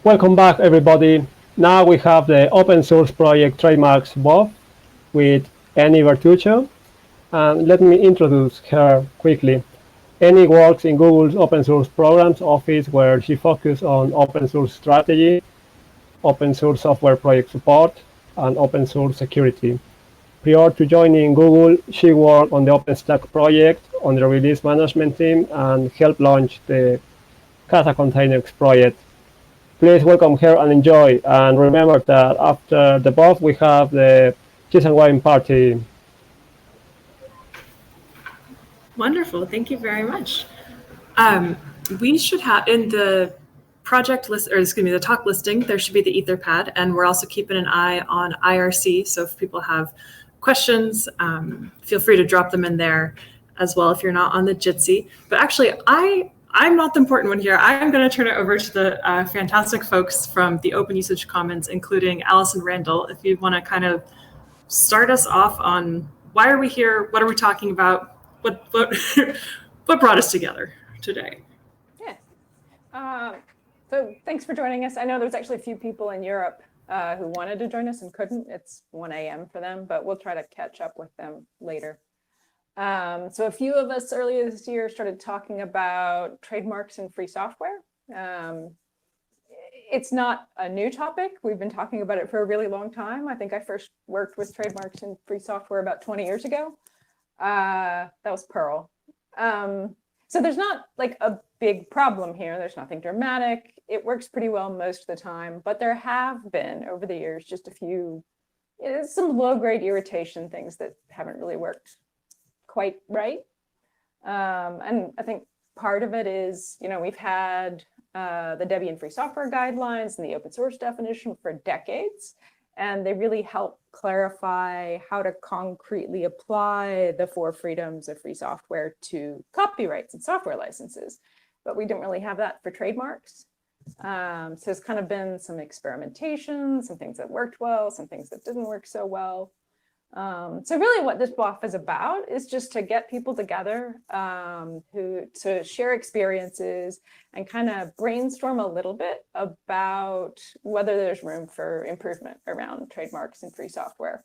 Welcome back, everybody. Now we have the open source project Trademarks BOF with Anne Bertucio. And let me introduce her quickly. Annie works in Google's open source programs office, where she focuses on open source strategy, open source software project support, and open source security. Prior to joining Google, she worked on the OpenStack project on the release management team and helped launch the Kata Containers project. Please welcome her and enjoy. And remember that after the BOF, we have the cheese and wine party. Wonderful. Thank you very much. We should have in the project list, or excuse me, the talk listing, there should be the etherpad, and we're also keeping an eye on IRC. So if people have questions, feel free to drop them in there as well if you're not on the Jitsi. But actually, I'm not the important one here. I'm going to turn it over to the fantastic folks from the Open Usage Commons, including Allison Randall. If you want to kind of start us off on why are we here, what are we talking about, what brought us together today? Yeah. So thanks for joining us. I know there's actually a few people in Europe who wanted to join us and couldn't. It's 1 a.m. for them, but we'll try to catch up with them later. So a few of us earlier this year started talking about trademarks and free software. It's not a new topic. We've been talking about it for a really long time. I think I first worked with trademarks and free software about 20 years ago. That was Pearl. So there's not like a big problem here. There's nothing dramatic. It works pretty well most of the time, but there have been over the years just a few, some low-grade irritation things that haven't really worked quite right. And I think part of it is, we've had the Debian Free Software Guidelines and the open source definition for decades, and they really help clarify how to concretely apply the 4 freedoms of free software to copyrights and software licenses. But we didn't really have that for trademarks. So it's kind of been some experimentation, some things that worked well, some things that didn't work so well. So really what this BOF is about is just to get people together to share experiences and kind of brainstorm a little bit about whether there's room for improvement around trademarks and free software.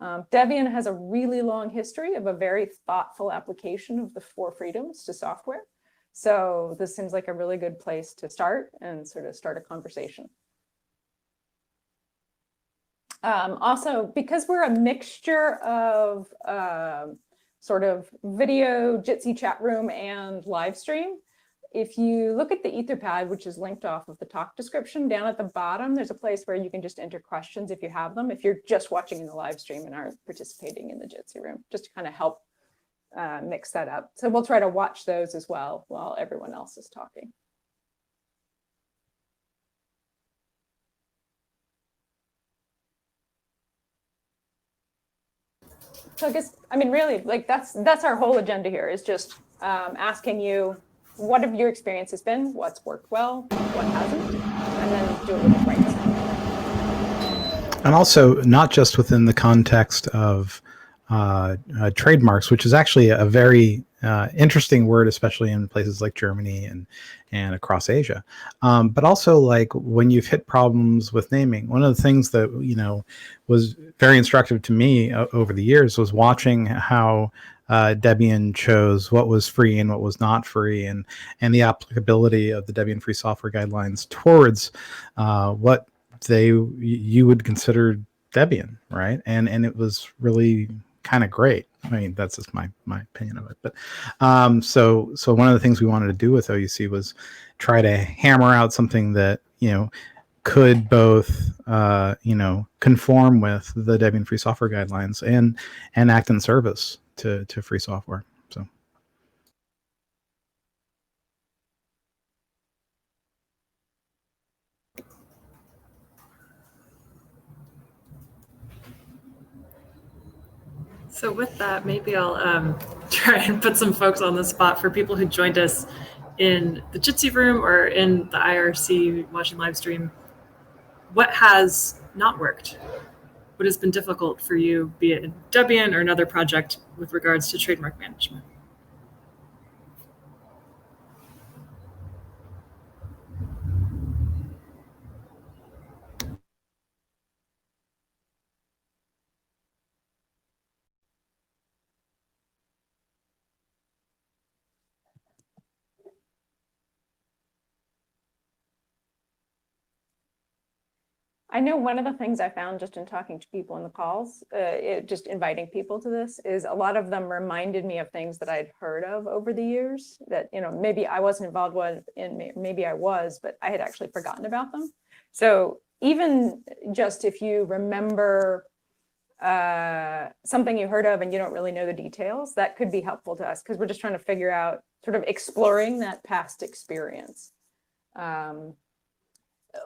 Debian has a really long history of a very thoughtful application of the 4 freedoms to software. So this seems like a really good place to start and sort of start a conversation. Also, because we're a mixture of sort of video, Jitsi chat room, and live stream, if you look at the etherpad, which is linked off of the talk description, down at the bottom, there's a place where you can just enter questions if you have them, if you're just watching in the live stream and aren't participating in the Jitsi room, just to kind of help mix that up. So we'll try to watch those as well while everyone else is talking. So I guess, really, like that's our whole agenda here, is just asking you, what have your experiences been? What's worked well? What hasn't? And then do a little brainstorm. And also, not just within the context of trademarks, which is actually a very interesting word, especially in places like Germany and across Asia. But also, like, when you've hit problems with naming, one of the things that was very instructive to me over the years was watching how Debian chose what was free and what was not free, and the applicability of the Debian Free Software Guidelines towards what you would consider Debian, right? And it was really kind of great. I mean, that's just my opinion of it. But so one of the things we wanted to do with OUC was try to hammer out something that could both conform with the Debian Free Software Guidelines and act in service to free software. So with that, maybe I'll try and put some folks on the spot for people who joined us in the Jitsi room or in the IRC watching live stream. What has not worked? What has been difficult for you, be it in Debian or another project, with regards to trademark management? I know one of the things I found just in talking to people in the calls, just inviting people to this, is a lot of them reminded me of things that I'd heard of over the years that, maybe I wasn't involved in, maybe I was, but I had actually forgotten about them. So even just if you remember something you heard of and you don't really know the details, that could be helpful to us because we're just trying to figure out, sort of exploring that past experience.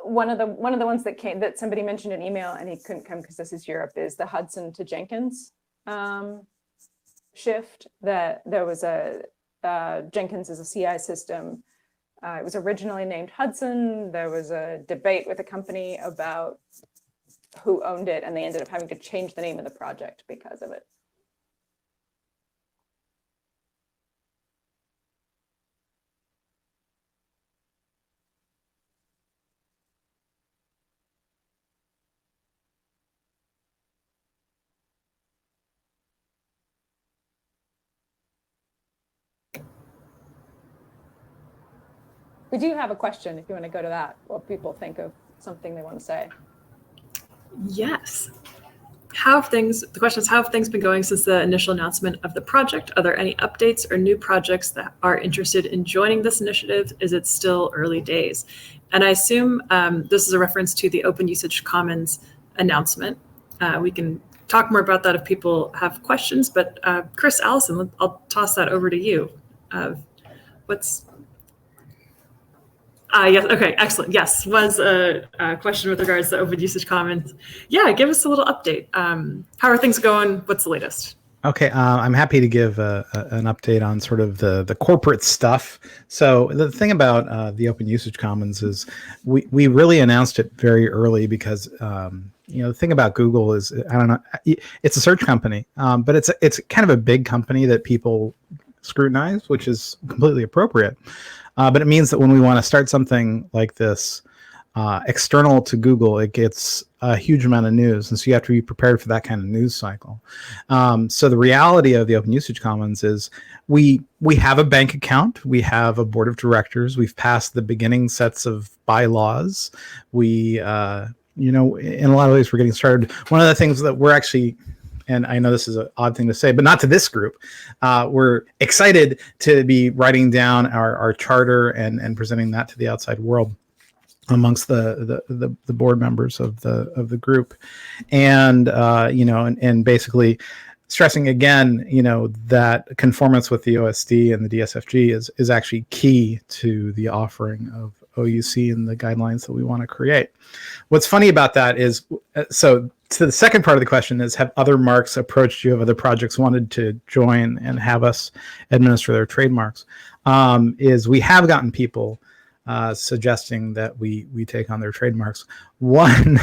One of the ones that somebody mentioned in email, and he couldn't come because this is Europe, is the Hudson to Jenkins shift. That there was a Jenkins is a CI system. It was originally named Hudson. There was a debate with a company about who owned it, and they ended up having to change the name of the project because of it. We do have a question if you want to go to that, what people think of something they want to say. Yes. The question is, how have things been going since the initial announcement of the project? Are there any updates or new projects that are interested in joining this initiative? Is it still early days? And I assume this is a reference to the Open Usage Commons announcement. We can talk more about that if people have questions, but Chris, Allison, I'll toss that over to you. Yes. Okay. Excellent. Yes. Was a question with regards to Open Usage Commons. Yeah. Give us a little update. How are things going? What's the latest? Okay. I'm happy to give an update on sort of the corporate stuff. So the thing about the Open Usage Commons is we really announced it very early because, the thing about Google is, I don't know, it's a search company, but it's kind of a big company that people scrutinize, which is completely appropriate. But it means that when we want to start something like this external to Google, it gets a huge amount of news. And so you have to be prepared for that kind of news cycle. So the reality of the Open Usage Commons is we have a bank account. We have a board of directors. We've passed the beginning sets of bylaws. We, in a lot of ways, we're getting started. One of the things that we're actually, and I know this is an odd thing to say, but not to this group, we're excited to be writing down our charter and presenting that to the outside world amongst the board members of the group, and and basically stressing again, that conformance with the OSD and the DSFG is actually key to the offering of OUC and the guidelines that we want to create. What's funny about that is, so to the second part of the question is, have other marks approached you, have other projects wanted to join and have us administer their trademarks? Is we have gotten people suggesting that we take on their trademarks. One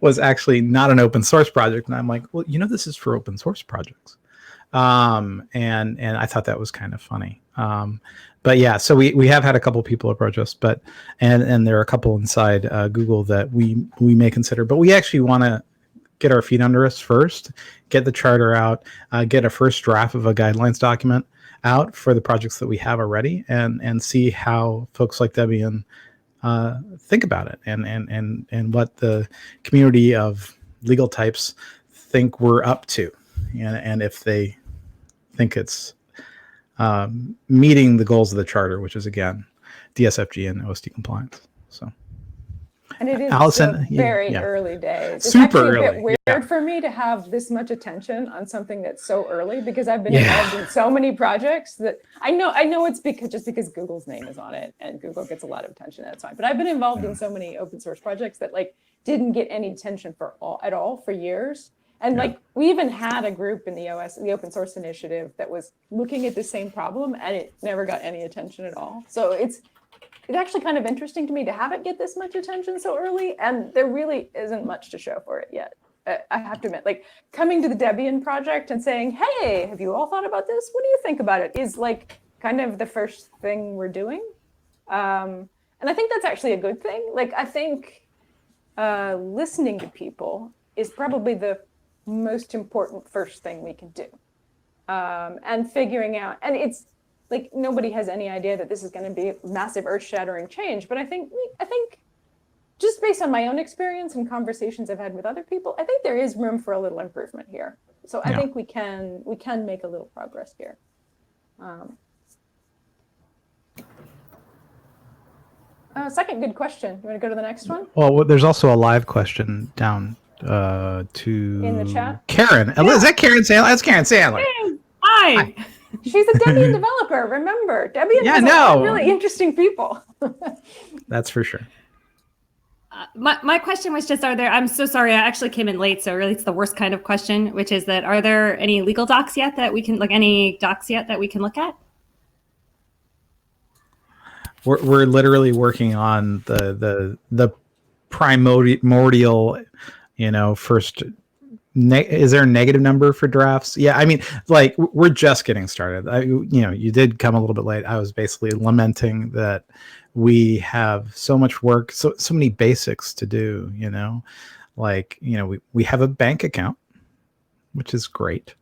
was actually not an open source project, and I'm like, well, this is for open source projects, and I thought that was kind of funny. But yeah, so we have had a couple people approach us, but and there are a couple inside Google that we may consider, but we actually want to get our feet under us first, get the charter out, get a first draft of a guidelines document out for the projects that we have already, and see how folks like Debian think about it, and what the community of legal types think we're up to, and if they think it's meeting the goals of the charter, which is again DSFG and OSD compliance. So, and it is Allison, very early days. It's super actually a early. bit weird for me to have this much attention on something that's so early, because I've been involved in so many projects that I know it's because Google's name is on it and Google gets a lot of attention. That's fine. But I've been involved in so many open source projects that didn't get any attention at all for years. And we even had a group in the open source initiative that was looking at the same problem, and it never got any attention at all. So it's actually kind of interesting to me to have it get this much attention so early, and there really isn't much to show for it yet. I have to admit, coming to the Debian project and saying, hey, have you all thought about this? What do you think about it? Is kind of the first thing we're doing. And I think that's actually a good thing. I think listening to people is probably the most important first thing we can do, and figuring out, and it's nobody has any idea that this is going to be massive earth-shattering change, but I think just based on my own experience and conversations I've had with other people, I think there is room for a little improvement here. So I think we can make a little progress here. Second good question. You want to go to the next one? Well, there's also a live question down to in the chat. Karen. Yeah. Is that Karen Sandler? That's Karen Sandler. Hey, hi. She's a Debian developer. Remember, Debian has a lot of really interesting people. That's for sure. My question was just, I'm so sorry, I actually came in late, so really it's the worst kind of question, which is that, are there any legal docs yet that we can, any docs yet that we can look at? We're literally working on the primordial, first, is there a negative number for drafts? Yeah, I mean, we're just getting started. You did come a little bit late. I was basically lamenting that we have so much work, so many basics to do, we have a bank account, which is great.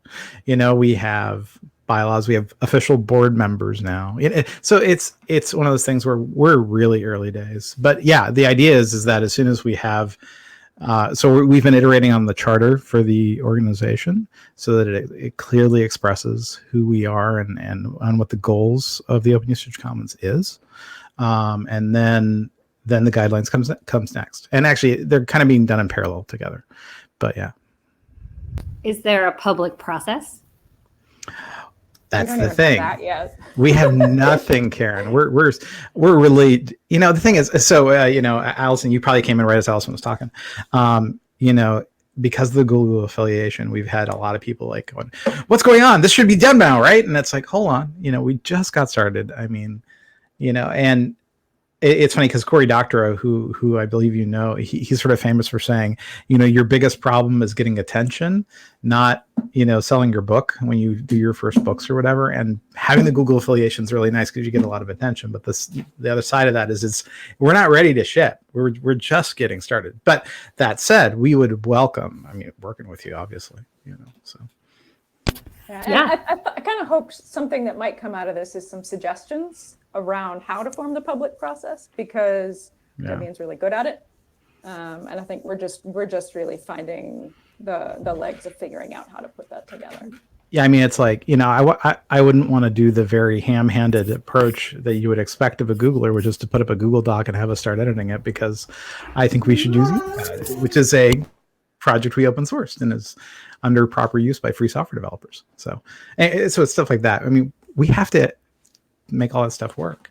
We have bylaws, we have official board members now. So it's one of those things where we're really early days. But yeah, the idea is that as soon as we have, we've been iterating on the charter for the organization so that it clearly expresses who we are and what the goals of the Open Usage Commons is. And then the guidelines comes next. And actually, they're kind of being done in parallel together. But yeah. Is there a public process? That's the thing. We have nothing, Karen. We're really, the thing is, Allison, you probably came in right as Allison was talking. Because of the Google affiliation, we've had a lot of people going, what's going on? This should be done now, right? And it's hold on, we just got started. I mean, and it's funny because Cory Doctorow, who I believe he's sort of famous for saying, your biggest problem is getting attention, not selling your book when you do your first books or whatever. And having the Google affiliation is really nice because you get a lot of attention. But the other side of that is we're not ready to ship. We're just getting started. But that said, we would welcome, working with you, obviously. So. Yeah. I kind of hope something that might come out of this is some suggestions around how to form the public process, because Debian's really good at it, and I think we're just really finding the legs of figuring out how to put that together. Yeah, it's I wouldn't want to do the very ham-handed approach that you would expect of a Googler, which is to put up a Google Doc and have us start editing it, because I think we should use etherpad, which is a project we open sourced and is under proper use by free software developers. So it's stuff like that. We have to make all that stuff work,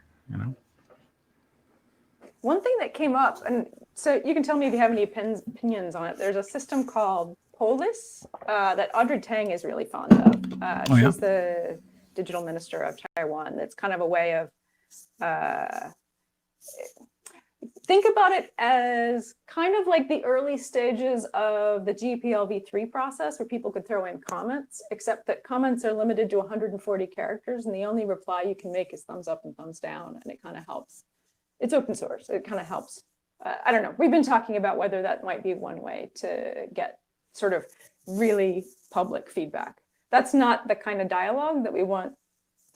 One thing that came up, and so you can tell me if you have any opinions on it. There's a system called POLIS that Audrey Tang is really fond of. She's the digital minister of Taiwan. That's kind of a way of think about it as kind of like the early stages of the GPLv3 process, where people could throw in comments, except that comments are limited to 140 characters, and the only reply you can make is thumbs up and thumbs down, and it kind of helps. It's open source. It kind of helps. I don't know. We've been talking about whether that might be one way to get sort of really public feedback. That's not the kind of dialogue that we want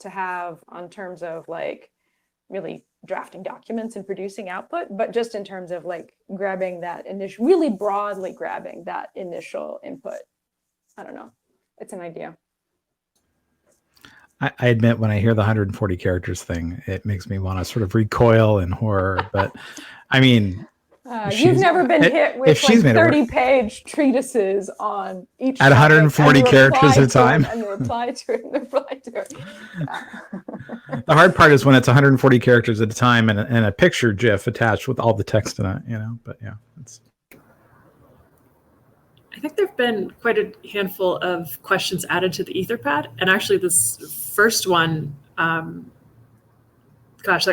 to have on terms of really drafting documents and producing output, but just in terms of grabbing that initial, really broadly grabbing that initial input. I don't know. It's an idea. I admit, when I hear the 140 characters thing, it makes me want to sort of recoil in horror. But you've never been hit with 30-page treatises on each at 140 characters at a time, and the reply to it. The hard part is when it's 140 characters at a time and a picture GIF attached with all the text in it, But yeah, I think there've been quite a handful of questions added to the etherpad, and actually this first one, that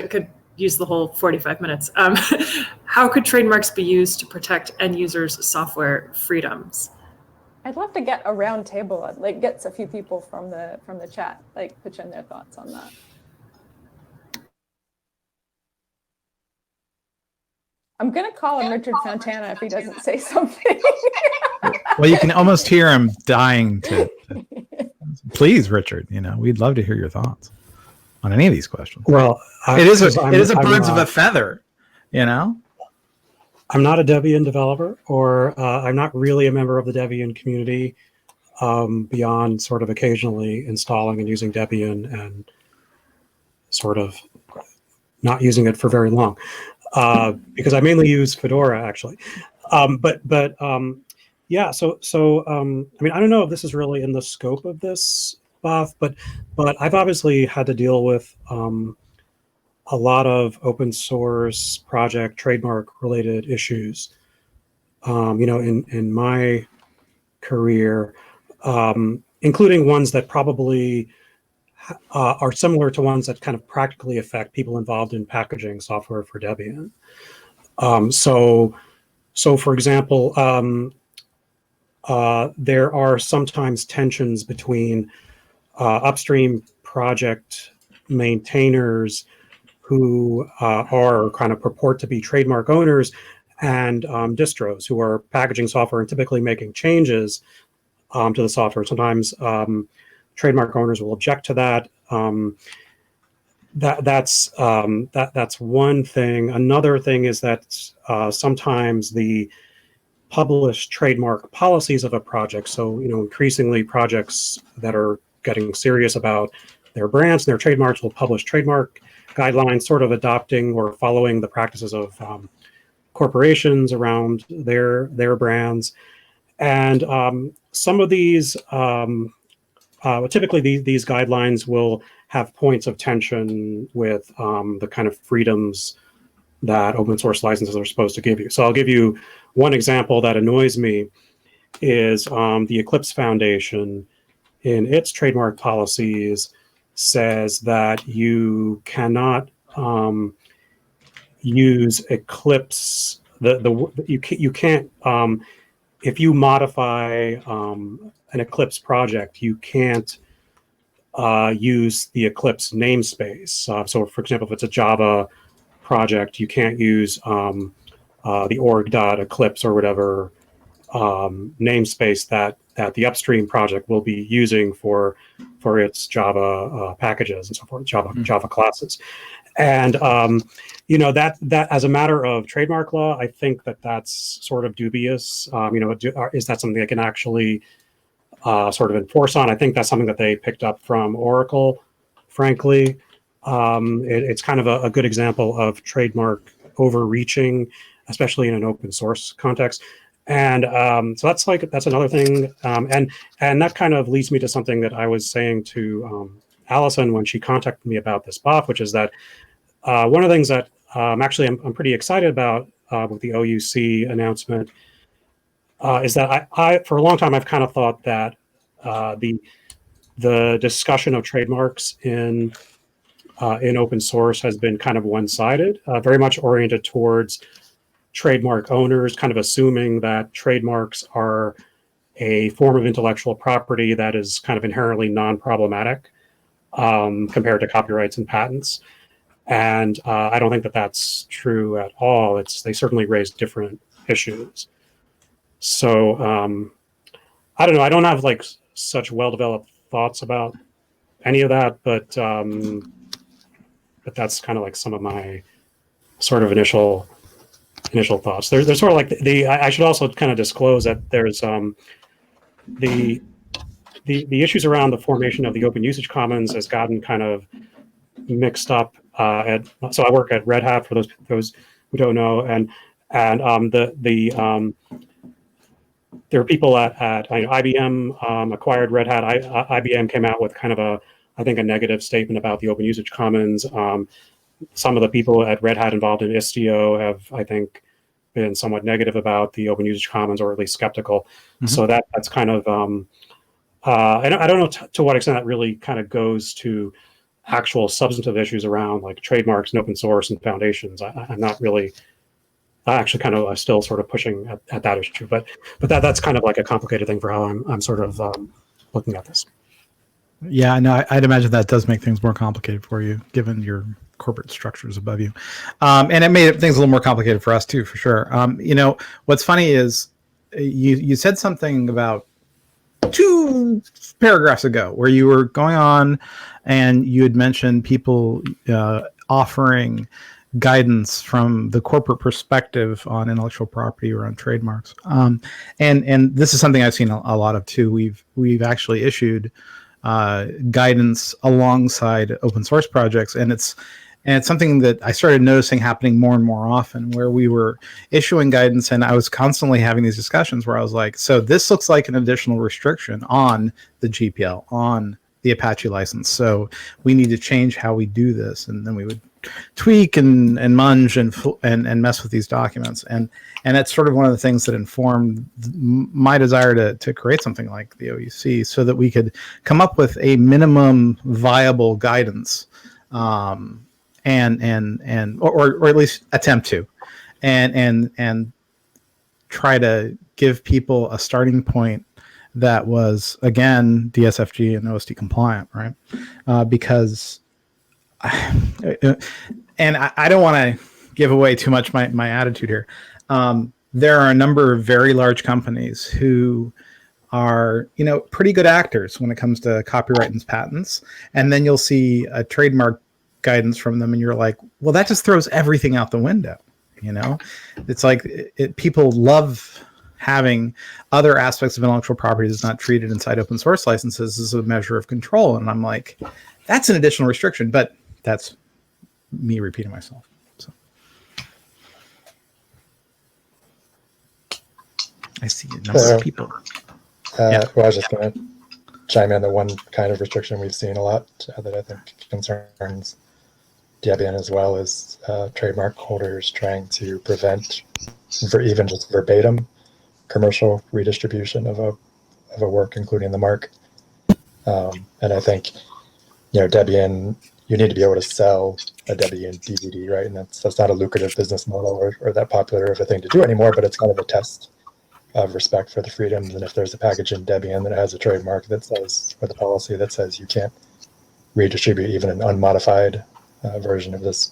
could use the whole 45 minutes. How could trademarks be used to protect end users' software freedoms? I'd love to get a round table, get a few people from the chat, pitch in their thoughts on that. I'm going to call him Richard Fontana if he doesn't say something. Well, you can almost hear him dying to please, Richard, we'd love to hear your thoughts on any of these questions. Well, it is a birds of a feather, I'm not a Debian developer, or I'm not really a member of the Debian community beyond sort of occasionally installing and using Debian and sort of not using it for very long because I mainly use Fedora actually. Yeah, I mean, I don't know if this is really in the scope of this, Bob, but I've obviously had to deal with a lot of open source project trademark related issues, in my career, including ones that probably are similar to ones that kind of practically affect people involved in packaging software for Debian. So for example, there are sometimes tensions between upstream project maintainers who are kind of purport to be trademark owners and distros who are packaging software and typically making changes to the software. Sometimes trademark owners will object to that. That's one thing. Another thing is that sometimes the published trademark policies of a project. So, increasingly projects that are getting serious about their brands and their trademarks will publish trademark guidelines, sort of adopting or following the practices of corporations around their brands. And some of these, typically these guidelines will have points of tension with the kind of freedoms that open source licenses are supposed to give you. So I'll give you one example that annoys me is the Eclipse Foundation in its trademark policies says that you cannot use Eclipse, you can't, if you modify an Eclipse project, you can't use the Eclipse namespace. So for example, if it's a Java project, you can't use the org.eclipse or whatever namespace that the upstream project will be using for its Java packages and so forth, Java classes. And that as a matter of trademark law, I think that's sort of dubious. Is that something they can actually sort of enforce on? I think that's something that they picked up from Oracle, frankly. It's kind of a good example of trademark overreaching, especially in an open source context. And so that's another thing. And that kind of leads me to something that I was saying to Allison when she contacted me about this BOF, which is that one of the things that actually I'm pretty excited about with the OUC announcement is that I for a long time I've kind of thought that the discussion of trademarks in open source has been kind of one-sided, very much oriented towards trademark owners, kind of assuming that trademarks are a form of intellectual property that is kind of inherently non-problematic compared to copyrights and patents. And I don't think that that's true at all. They certainly raise different issues. So I don't know. I don't have like such well-developed thoughts about any of that, but that's kind of like some of my sort of initial thoughts. There's sort of like I should also kind of disclose that there's the issues around the formation of the Open Usage Commons has gotten kind of mixed up. So I work at Red Hat, for those who don't know, and there are people at IBM acquired Red Hat. IBM came out with kind of I think a negative statement about the Open Usage Commons. Some of the people at Red Hat involved in Istio have, I think, been somewhat negative about the Open Usage Commons, or at least skeptical. Mm-hmm. So that's kind of, I don't know to what extent that really kind of goes to actual substantive issues around like trademarks and open source and foundations. I'm not really, actually kind of still sort of pushing at that issue, but that's kind of like a complicated thing for how I'm sort of looking at this. Yeah, no, I'd imagine that does make things more complicated for you, given your corporate structures above you. And it made things a little more complicated for us too, for sure. What's funny is you said something about 2 paragraphs ago where you were going on and you had mentioned people offering guidance from the corporate perspective on intellectual property or on trademarks. And this is something I've seen a lot of too. We've actually issued guidance alongside open source projects, and it's something that I started noticing happening more and more often, where we were issuing guidance and I was constantly having these discussions where I was like, so this looks like an additional restriction on the GPL, on the Apache license. So we need to change how we do this. And then we would tweak and munge and mess with these documents. And that's sort of one of the things that informed my desire to create something like the OEC, so that we could come up with a minimum viable guidance, or at least attempt to, and try to give people a starting point that was, again, DSFG and OST compliant, right? Because, and I don't want to give away too much my attitude here. There are a number of very large companies who are, pretty good actors when it comes to copyright and patents. And then you'll see a trademark guidance from them and you're like, well, that just throws everything out the window. It's like people love having other aspects of intellectual property that's not treated inside open source licenses as a measure of control. And I'm like, that's an additional restriction, but that's me repeating myself. So I see a number of people. Well, I was just going to chime in that one kind of restriction we've seen a lot that I think concerns Debian as well is trademark holders trying to prevent, for even just verbatim, commercial redistribution of a work, including the mark. And I think, Debian, you need to be able to sell a Debian DVD, right? And that's not a lucrative business model or that popular of a thing to do anymore, but it's kind of a test of respect for the freedoms. And if there's a package in Debian that has a trademark that says, or the policy that says you can't redistribute even an unmodified version of this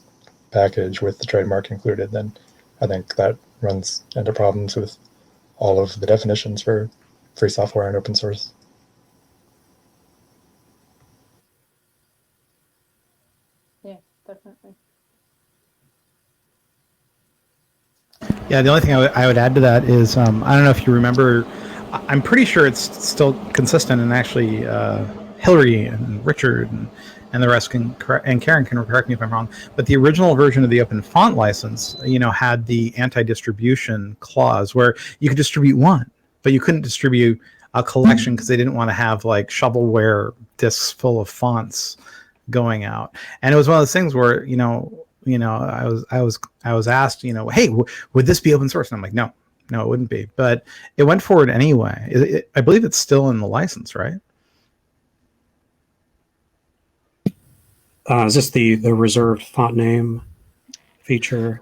package with the trademark included, then I think that runs into problems with all of the definitions for free software and open source. Yeah, definitely. Yeah, the only thing I would add to that is, I don't know if you remember, I'm pretty sure it's still consistent, and actually Hillary and Richard and the rest and Karen can correct me if I'm wrong, but the original version of the open font license, had the anti-distribution clause where you could distribute one, but you couldn't distribute a collection because they didn't want to have like shovelware discs full of fonts going out. And it was one of those things where, I was asked, hey, would this be open source? And I'm like, no, it wouldn't be. But it went forward anyway. I believe it's still in the license, right? Is this the reserved font name feature?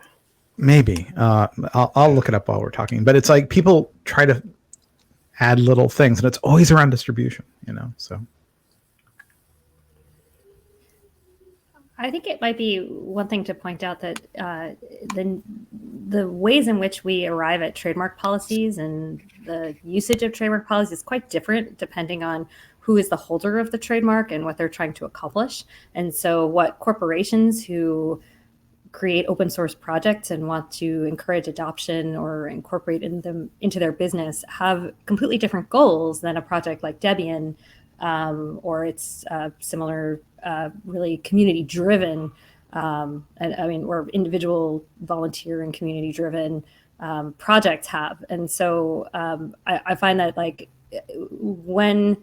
Maybe. I'll look it up while we're talking. But it's like people try to add little things, and it's always around distribution, so. I think it might be one thing to point out that the ways in which we arrive at trademark policies and the usage of trademark policies is quite different depending on who is the holder of the trademark and what they're trying to accomplish. And so what corporations who create open source projects and want to encourage adoption or incorporate them into their business have completely different goals than a project like Debian or its similar really community-driven, or individual volunteer and community-driven projects have. And so I find that like when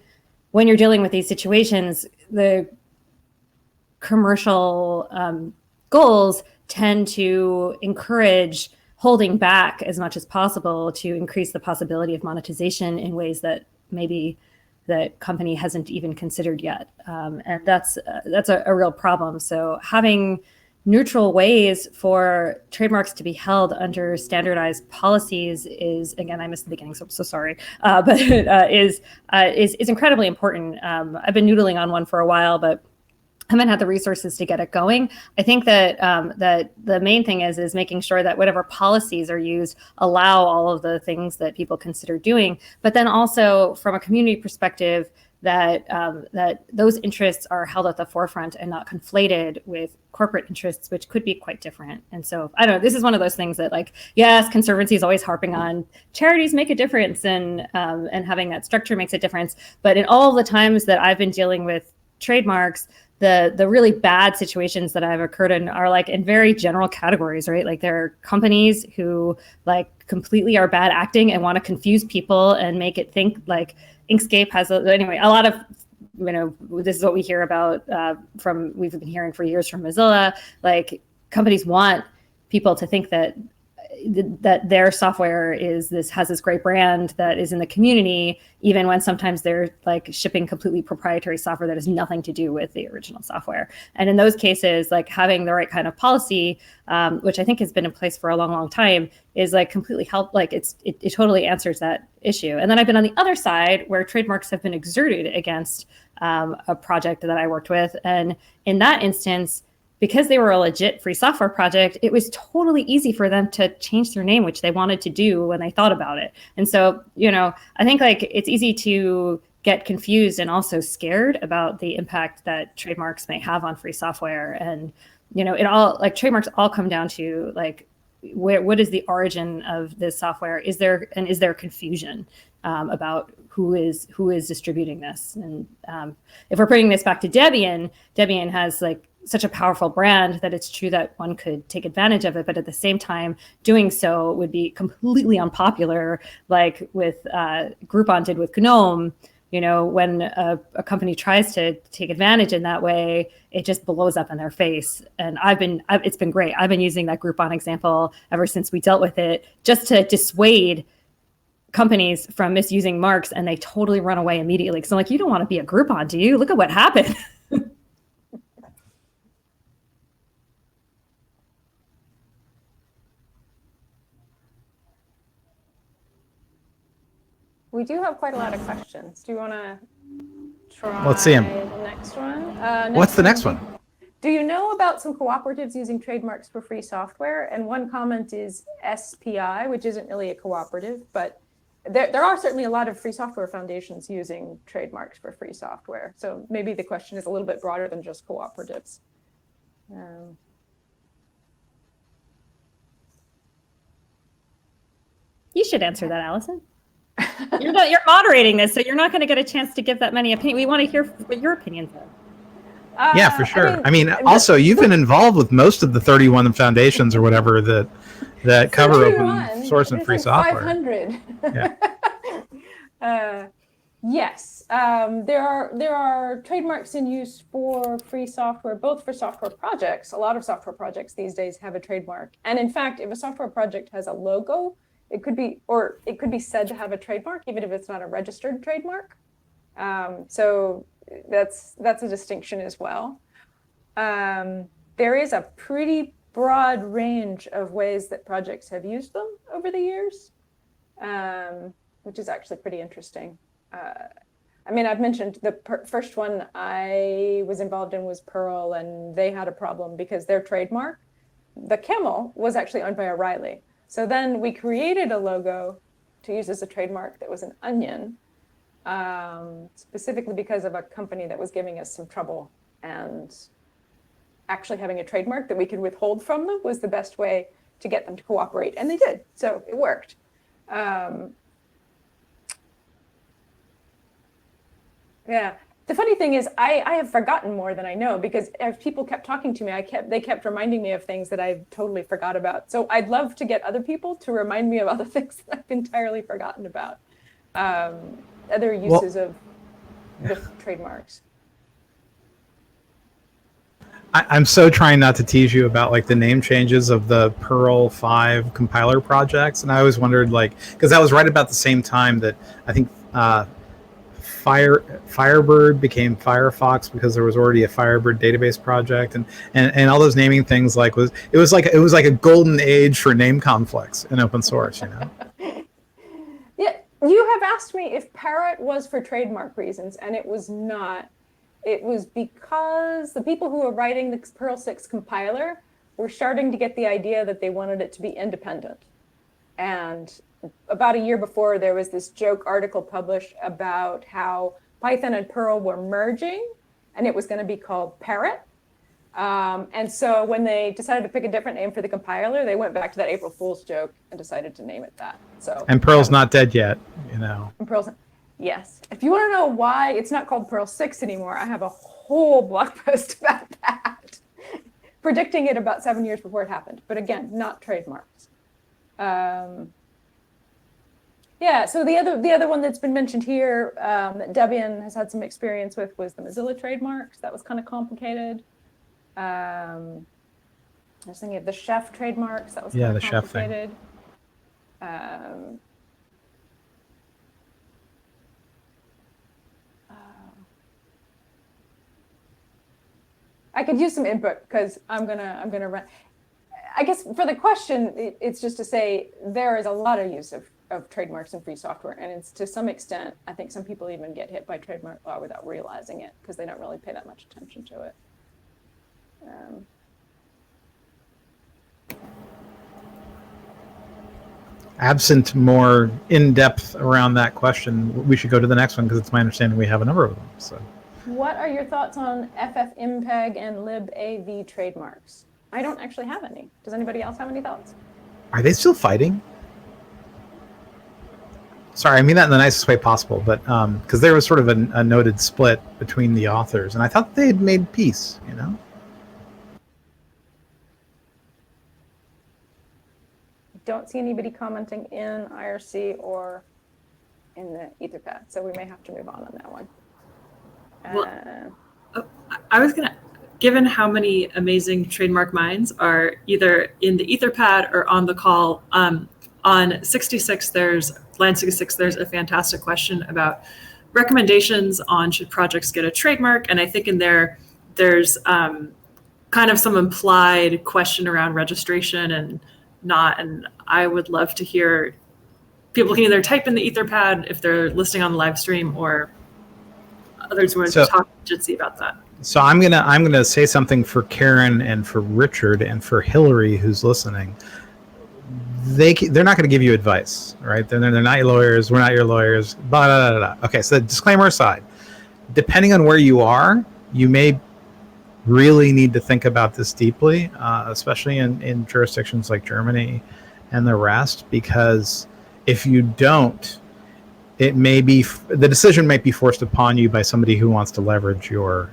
you're dealing with these situations, the commercial goals tend to encourage holding back as much as possible to increase the possibility of monetization in ways that maybe the company hasn't even considered yet. And that's a real problem. So having neutral ways for trademarks to be held under standardized policies is, again, I missed the beginning, so I'm so sorry, but is incredibly important. I've been noodling on one for a while, but haven't had the resources to get it going. I think that that the main thing is making sure that whatever policies are used allow all of the things that people consider doing, but then also from a community perspective, that that those interests are held at the forefront and not conflated with corporate interests, which could be quite different. And so I don't know, this is one of those things that, like, yes, conservancy is always harping on charities make a difference, and having that structure makes a difference. But in all the times that I've been dealing with trademarks, the really bad situations that have occurred in are like in very general categories, right? Like there are companies who like completely are bad acting and want to confuse people and make it think like Inkscape has anyway, a lot of, you know, this is what we hear about we've been hearing for years from Mozilla, like companies want people to think that their software has this great brand that is in the community, even when sometimes they're like shipping completely proprietary software that has nothing to do with the original software. And in those cases, like having the right kind of policy, which I think has been in place for a long, long time, is like completely it totally answers that issue. And then I've been on the other side where trademarks have been exerted against a project that I worked with. And in that instance, because they were a legit free software project, it was totally easy for them to change their name, which they wanted to do when they thought about it. And so, you know, I think like it's easy to get confused and also scared about the impact that trademarks may have on free software. And, you know, it all, like, trademarks all come down to like, what is the origin of this software? Is there confusion about who is distributing this? And if we're bringing this back to Debian has like such a powerful brand that it's true that one could take advantage of it, but at the same time, doing so would be completely unpopular, like with Groupon did with GNOME. You know, when a company tries to take advantage in that way, it just blows up in their face. And it's been great. I've been using that Groupon example ever since we dealt with it, just to dissuade companies from misusing marks, and they totally run away immediately. Because I'm like, you don't want to be a Groupon, do you? Look at what happened. We do have quite a lot of questions. Do you want to try Let's see 'em. the next one? What's the next one? Do you know about some cooperatives using trademarks for free software? And one comment is SPI, which isn't really a cooperative, but there are certainly a lot of free software foundations using trademarks for free software. So maybe the question is a little bit broader than just cooperatives. You should answer that, Allison. You're moderating this, so you're not going to get a chance to give that many opinions. We want to hear what your opinions are. Yeah, for sure. I mean, also, you've been involved with most of the 31 foundations or whatever that cover open source and free software. 500. Yeah. Yes, there are trademarks in use for free software, both for software projects. A lot of software projects these days have a trademark. And in fact, if a software project has a logo, it could be said to have a trademark, even if it's not a registered trademark. So that's a distinction as well. There is a pretty broad range of ways that projects have used them over the years, which is actually pretty interesting. I mean, I've mentioned the first one I was involved in was Perl, and they had a problem because their trademark, the camel, was actually owned by O'Reilly. So then we created a logo to use as a trademark that was an onion, specifically because of a company that was giving us some trouble, and actually having a trademark that we could withhold from them was the best way to get them to cooperate. And they did, so it worked. Yeah. The funny thing is, I have forgotten more than I know, because as people kept talking to me, they kept reminding me of things that I totally forgot about. So I'd love to get other people to remind me of other things that I've entirely forgotten about. Other uses of the trademarks. I'm so trying not to tease you about like the name changes of the Perl 5 compiler projects, and I always wondered, like, because that was right about the same time that I think Firebird became Firefox, because there was already a Firebird database project, and all those naming things, like it was like a golden age for name conflicts in open source, you know. Yeah, you have asked me if Parrot was for trademark reasons, and it was not. It was because the people who were writing the Perl 6 compiler were starting to get the idea that they wanted it to be independent. And about a year before, there was this joke article published about how Python and Perl were merging, and it was going to be called Parrot. And so when they decided to pick a different name for the compiler, they went back to that April Fool's joke and decided to name it that. So And Perl's not dead yet, you know. And Perl's, yes. If you want to know why it's not called Perl 6 anymore, I have a whole blog post about that, predicting it about 7 years before it happened. But again, not trademarks. Yeah, so the other one that's been mentioned here that Debian has had some experience with was the Mozilla trademarks. That was kind of complicated. I was thinking of the chef trademarks. That was kind of complicated. I could use some input because I'm gonna run. I guess for the question, it's just to say there is a lot of use of trademarks in free software, and it's to some extent, I think some people even get hit by trademark law without realizing it because they don't really pay that much attention to it. Absent more in-depth around that question, we should go to the next one because it's my understanding we have a number of them. So, what are your thoughts on ffmpeg and libav trademarks? I don't actually have any. Does anybody else have any thoughts? are they still fighting? Sorry, I mean that in the nicest way possible, but because there was sort of a noted split between the authors, and I thought they had made peace, you know? Don't see anybody commenting in IRC or in the etherpad, so we may have to move on that one. Well, I was gonna, given how many amazing trademark minds are either in the etherpad or on the call, on 66, line 66, there's a fantastic question about recommendations on should projects get a trademark, and I think in there's kind of some implied question around registration and not, and I would love to hear people can either type in the etherpad if they're listening on the live stream or others want to talk to Jitsi about that. So I'm gonna say something for Karen and for Richard and for Hillary who's listening. They're not going to give you advice, right? They're not your lawyers. We're not your lawyers. Blah, blah, blah, blah. Okay, so disclaimer aside, depending on where you are, you may really need to think about this deeply, especially in jurisdictions like Germany and the rest, because if you don't, it may be the decision might be forced upon you by somebody who wants to leverage your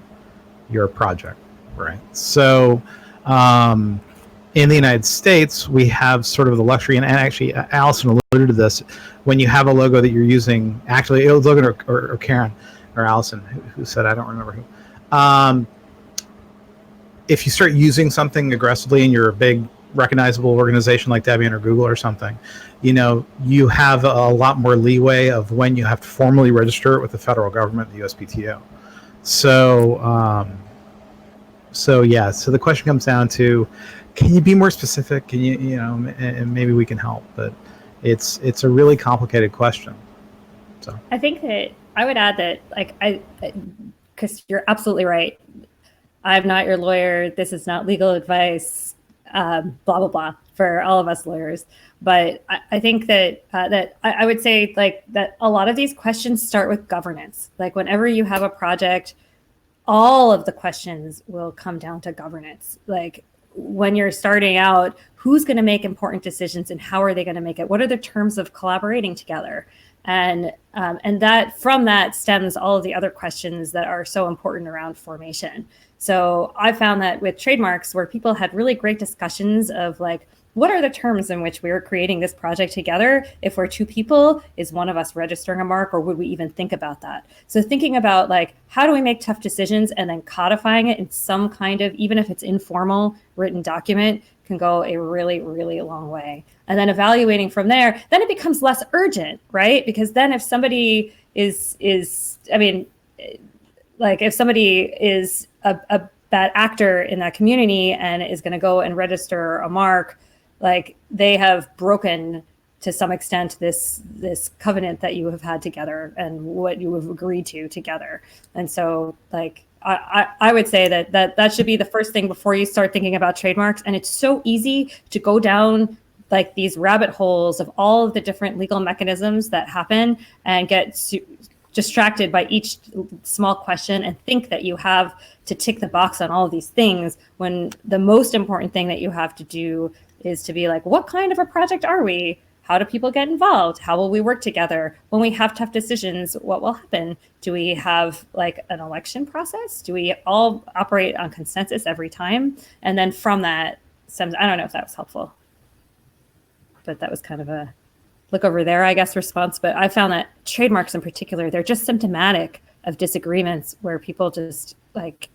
project, right? So in the United States, we have sort of the luxury, and actually Allison alluded to this, when you have a logo that you're using, actually it was Logan or Karen or Allison who said, I don't remember who. If you start using something aggressively and you're a big recognizable organization like Debian or Google or something, you know, you have a lot more leeway of when you have to formally register it with the federal government, the USPTO. So yeah, so the question comes down to, can you be more specific? Can you know, and maybe we can help, but it's a really complicated question. So I think that I would add that, like, because you're absolutely right. I'm not your lawyer. This is not legal advice. Blah blah blah for all of us lawyers. But I think that I would say like that a lot of these questions start with governance. Like whenever you have a project, all of the questions will come down to governance. Like when you're starting out, who's going to make important decisions and how are they going to make it? What are the terms of collaborating together? And that from that stems all of the other questions that are so important around formation. So I found that with trademarks, where people had really great discussions of like, what are the terms in which we are creating this project together? If we're two people, is one of us registering a mark, or would we even think about that? So thinking about like, how do we make tough decisions and then codifying it in some kind of, even if it's informal, written document, can go a really, really long way. And then evaluating from there, then it becomes less urgent, right? Because then if somebody is I mean, like if somebody is a bad actor in that community and is going to go and register a mark, like they have broken to some extent this covenant that you have had together and what you have agreed to together. And so like I would say that should be the first thing before you start thinking about trademarks. And it's so easy to go down like these rabbit holes of all of the different legal mechanisms that happen and get distracted by each small question and think that you have to tick the box on all of these things, when the most important thing that you have to do is to be like, what kind of a project are we? How do people get involved? How will we work together? When we have tough decisions, what will happen? Do we have like an election process? Do we all operate on consensus every time? And then from that, I don't know if that was helpful, but that was kind of a look over there, I guess, response. But I found that trademarks in particular, they're just symptomatic of disagreements where people just like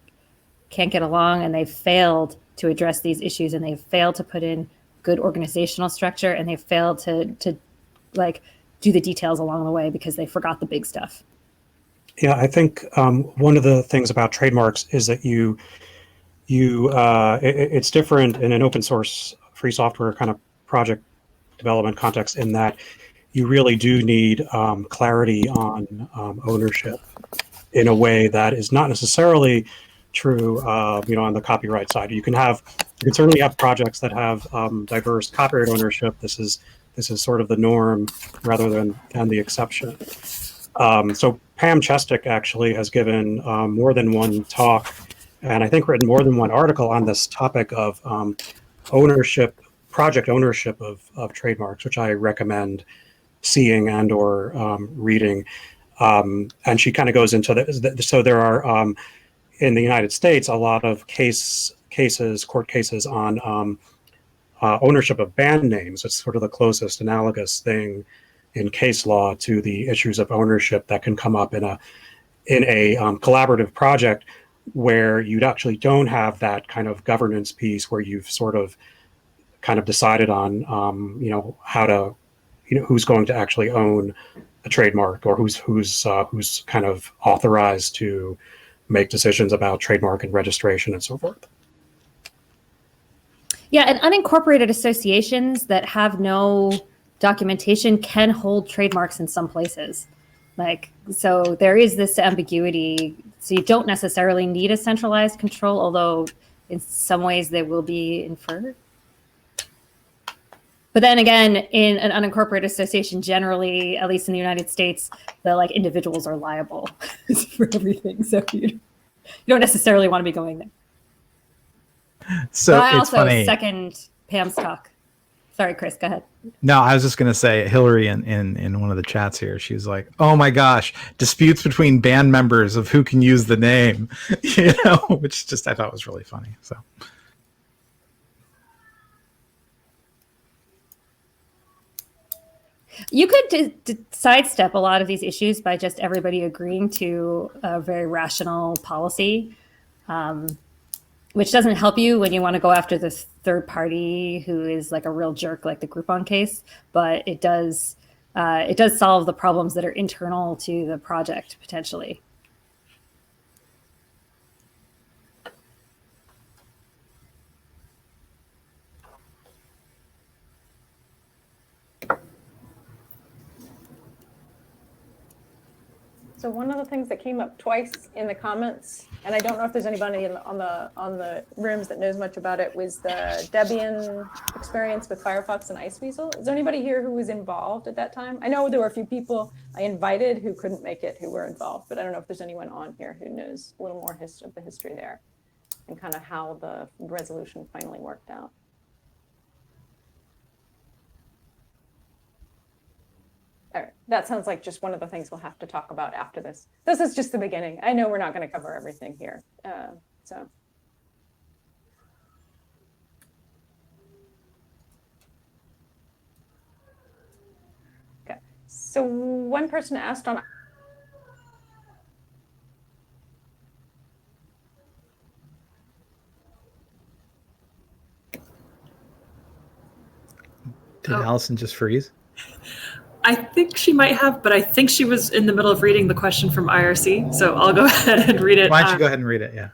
can't get along, and they've failed to address these issues, and they've failed to put in good organizational structure, and they failed to like do the details along the way because they forgot the big stuff. Yeah, I think one of the things about trademarks is that it's different in an open source free software kind of project development context, in that you really do need clarity on ownership in a way that is not necessarily true, on the copyright side. You can certainly have projects that have diverse copyright ownership. This is sort of the norm rather than the exception. So Pam Chestic actually has given more than one talk, and I think written more than one article on this topic of project ownership of trademarks, which I recommend seeing and or reading. And she kind of goes into so there are in the United States a lot of court cases on ownership of band names. It's sort of the closest analogous thing in case law to the issues of ownership that can come up in a collaborative project where you actually don't have that kind of governance piece where you've sort of kind of decided on how to who's going to actually own a trademark, or who's kind of authorized to make decisions about trademark and registration and so forth. Yeah, and unincorporated associations that have no documentation can hold trademarks in some places. So there is this ambiguity. So you don't necessarily need a centralized control, although in some ways they will be inferred. But then again, in an unincorporated association, generally, at least in the United States, the individuals are liable for everything. So you don't necessarily want to be going there. So but I it's also funny. second Pam's talk. Sorry, Chris, go ahead. No, I was just going to say, Hillary in one of the chats here, she's like, oh my gosh, disputes between band members of who can use the name, which just I thought was really funny. So. You could sidestep a lot of these issues by just everybody agreeing to a very rational policy, which doesn't help you when you want to go after this third party who is like a real jerk, like the Groupon case. But it does solve the problems that are internal to the project potentially. So one of the things that came up twice in the comments, and I don't know if there's anybody on the rooms that knows much about it, was the Debian experience with Firefox and Iceweasel. Is there anybody here who was involved at that time? I know there were a few people I invited who couldn't make it who were involved, but I don't know if there's anyone on here who knows a little more of the history there and kind of how the resolution finally worked out. All right, that sounds like just one of the things we'll have to talk about after this. This is just the beginning. I know we're not going to cover everything here. Okay, so one person asked on. Did Allison just freeze? I think she might have, but I think she was in the middle of reading the question from IRC. So I'll go ahead and read it. Why don't you go ahead and read it? Yeah.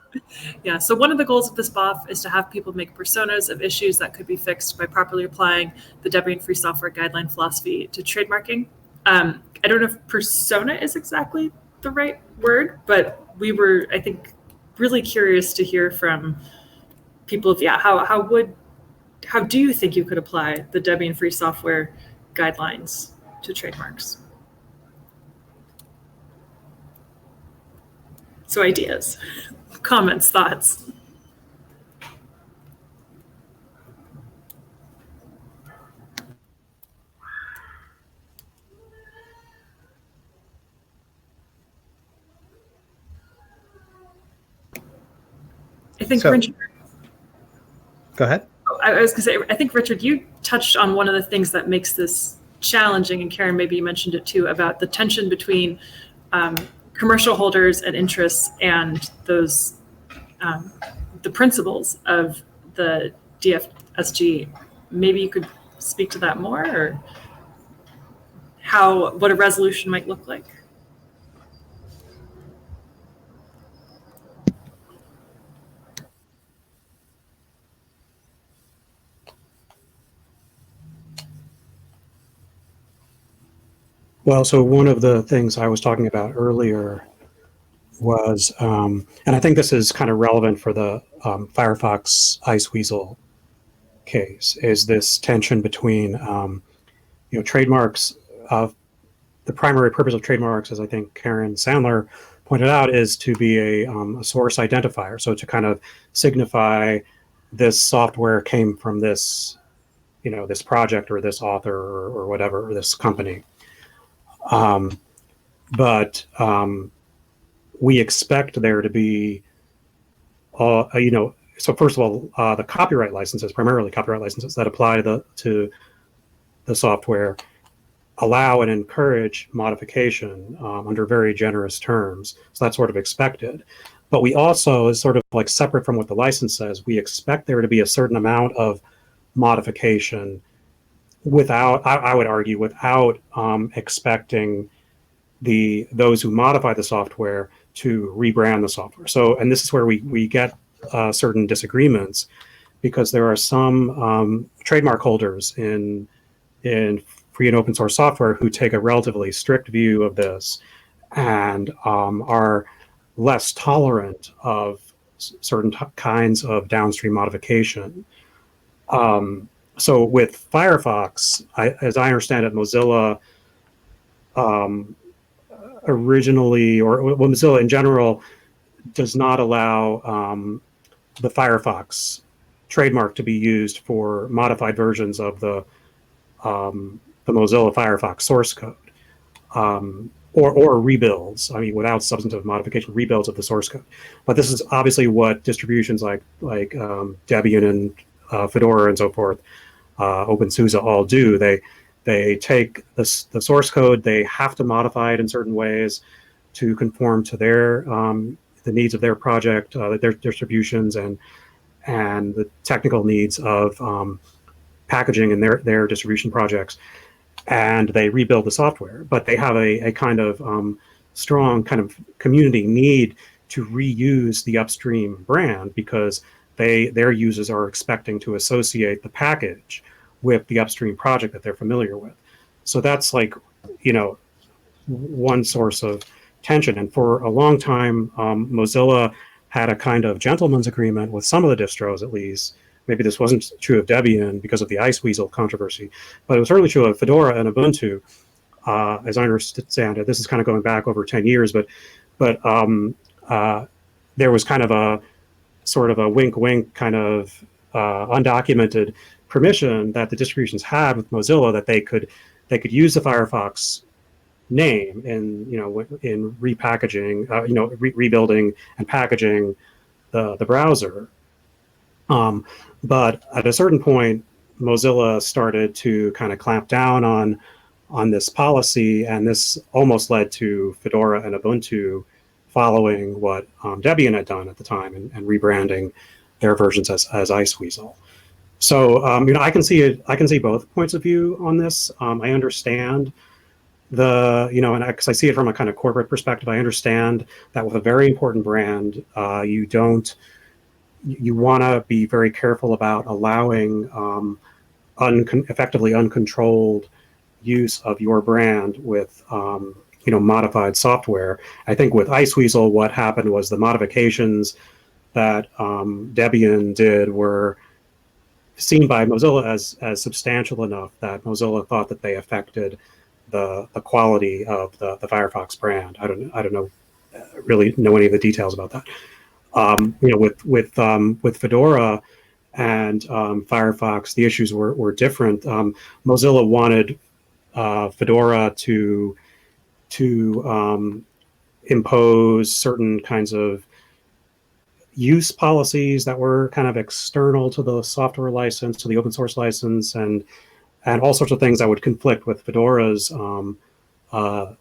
Yeah. So one of the goals of this BOF is to have people make personas of issues that could be fixed by properly applying the Debian Free Software Guideline philosophy to trademarking. I don't know if persona is exactly the right word, but we were, I think, really curious to hear from people of, how do you think you could apply the Debian Free Software Guidelines to trademarks? So ideas, comments, thoughts? I think So- Richard, Go ahead. I was going to say, I think, Richard, you touched on one of the things that makes this challenging, and Karen, maybe you mentioned it too, about the tension between commercial holders and interests and those, the principles of the DFSG. Maybe you could speak to that more, or what a resolution might look like. Well, so one of the things I was talking about earlier was, and I think this is kind of relevant for the Firefox Iceweasel case, is this tension between, trademarks. The primary purpose of trademarks, as I think Karen Sandler pointed out, is to be a source identifier. So to kind of signify this software came from this, this project or this author or whatever, or this company. But we expect there to be, so first of all, the copyright licenses, primarily copyright licenses that apply to the software, allow and encourage modification under very generous terms. So that's sort of expected. But we also, is sort of like separate from what the license says, we expect there to be a certain amount of modification without, I would argue, without expecting those who modify the software to rebrand the software. So, and this is where we get certain disagreements, because there are some trademark holders in free and open source software who take a relatively strict view of this and are less tolerant of certain kinds of downstream modification. So with Firefox, as I understand it, Mozilla originally, or Mozilla in general, does not allow the Firefox trademark to be used for modified versions of the Mozilla Firefox source code, or rebuilds. I mean, without substantive modification, rebuilds of the source code. But this is obviously what distributions like Debian and Fedora and so forth, OpenSUSE all do. They take the source code, they have to modify it in certain ways to conform to their the needs of their project, their distributions, and the technical needs of packaging in their distribution projects, and they rebuild the software. But they have a kind of strong kind of community need to reuse the upstream brand, because their users are expecting to associate the package with the upstream project that they're familiar with. So that's like, one source of tension. And for a long time, Mozilla had a kind of gentleman's agreement with some of the distros, at least. Maybe this wasn't true of Debian because of the Iceweasel controversy, but it was certainly true of Fedora and Ubuntu. As I understand it, this is kind of going back over 10 years, but there was kind of a sort of a wink kind of undocumented permission that the distributions had with Mozilla that they could use the Firefox name in repackaging, rebuilding and packaging the browser. But at a certain point, Mozilla started to kind of clamp down on this policy, and this almost led to Fedora and Ubuntu following what Debian had done at the time and rebranding their versions as Iceweasel. So I can see both points of view on this. I understand and because I see it from a kind of corporate perspective, I understand that with a very important brand, you want to be very careful about allowing effectively uncontrolled use of your brand with modified software. I think with Iceweasel, what happened was the modifications that Debian did were seen by Mozilla as substantial enough that Mozilla thought that they affected the quality of the Firefox brand. I don't know really know any of the details about that. With Fedora and Firefox, the issues were different. Mozilla wanted Fedora to impose certain kinds of use policies that were kind of external to the software license, to the open source license, and all sorts of things that would conflict with Fedora's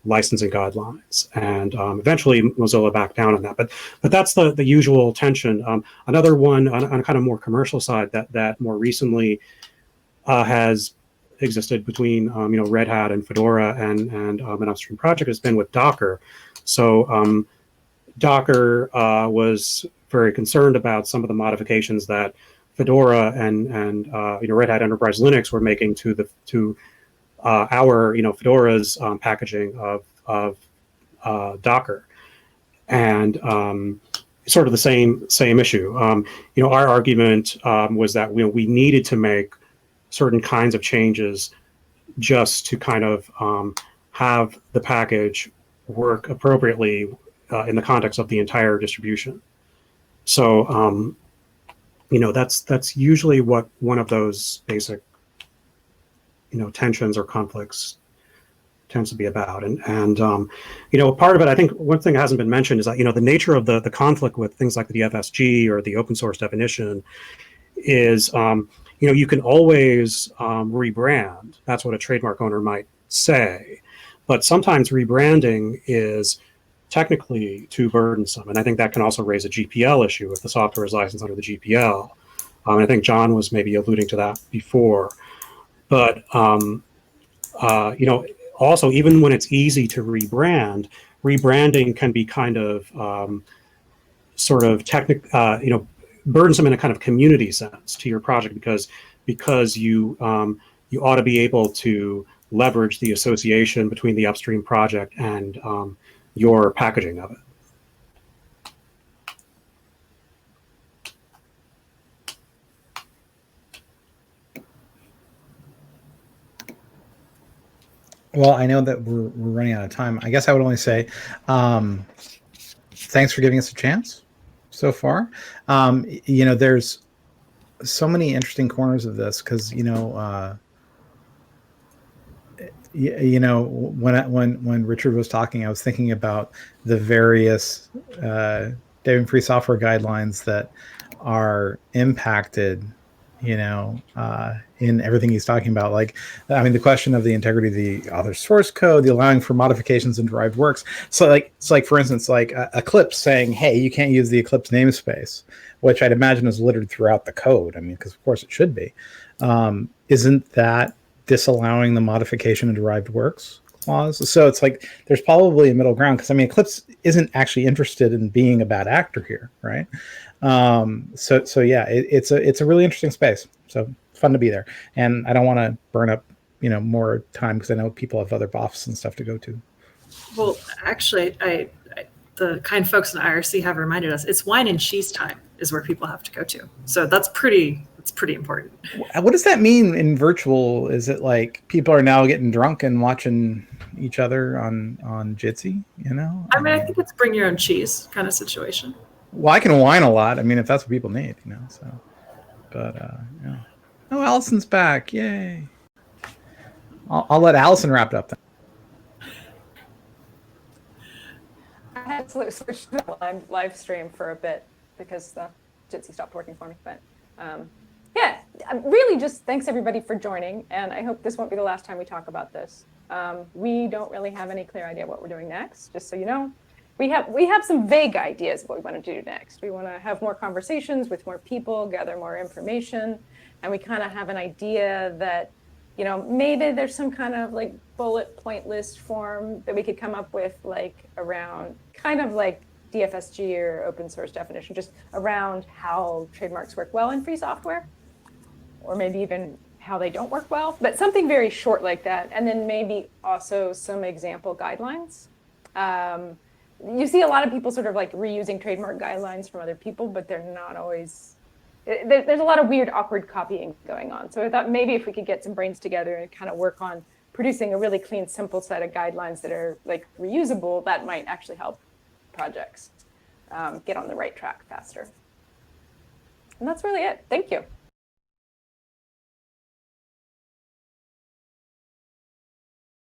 licensing guidelines. And eventually Mozilla backed down on that. But that's the usual tension. Another one on a kind of more commercial side that more recently has existed between Red Hat and Fedora and an upstream project has been with Docker. So Docker was very concerned about some of the modifications that Fedora and Red Hat Enterprise Linux were making to our Fedora's packaging of Docker, and sort of the same issue. Our argument was that we needed to make certain kinds of changes just to kind of have the package work appropriately in the context of the entire distribution. So that's usually what one of those basic tensions or conflicts tends to be about. And part of it, I think one thing that hasn't been mentioned is that the nature of the conflict with things like the DFSG or the open source definition is you can always rebrand. That's what a trademark owner might say, but sometimes rebranding is technically too burdensome, and I think that can also raise a GPL issue if the software is licensed under the GPL. I think John was maybe alluding to that before. But also, even when it's easy to rebrand, rebranding can be kind of burdensome in a kind of community sense to your project because you ought to be able to leverage the association between the upstream project and your packaging of it. Well, I know that we're running out of time. I guess I would only say thanks for giving us a chance so far. There's so many interesting corners of this because when Richard was talking, I was thinking about the various Debian Free Software Guidelines that are impacted in everything he's talking about. The question of the integrity of the author source code, the allowing for modifications in derived works. So it's like, for instance, Eclipse saying, hey, you can't use the Eclipse namespace, which I'd imagine is littered throughout the code. Because of course it should be. Isn't that disallowing the modification in derived works clause? So it's like, there's probably a middle ground because Eclipse isn't actually interested in being a bad actor here, right? So yeah, it's a really interesting space. So fun to be there, and I don't want to burn up more time because I know people have other BOFs and stuff to go to. Well, actually, I the kind folks in IRC have reminded us it's wine and cheese time is where people have to go to. So that's pretty important. What does that mean in virtual? Is it like people are now getting drunk and watching each other on Jitsi? I think it's bring your own cheese kind of situation. Well, I can whine a lot. If that's what people need, so. But yeah. Oh, Allison's back! Yay! I'll let Allison wrap it up then. I had to switch to the live stream for a bit because the Jitsi stopped working for me. But yeah, really just thanks everybody for joining. And I hope this won't be the last time we talk about this. We don't really have any clear idea what we're doing next, just so you know. We have some vague ideas of what we want to do next. We want to have more conversations with more people, gather more information, and we kind of have an idea that, maybe there's some kind of bullet point list form that we could come up with around kind of like DFSG or open source definition, just around how trademarks work well in free software, or maybe even how they don't work well, but something very short like that. And then maybe also some example guidelines. You see a lot of people sort of reusing trademark guidelines from other people, but they're not always, there's a lot of weird, awkward copying going on. So I thought maybe if we could get some brains together and kind of work on producing a really clean, simple set of guidelines that are reusable, that might actually help projects get on the right track faster. And that's really it. Thank you.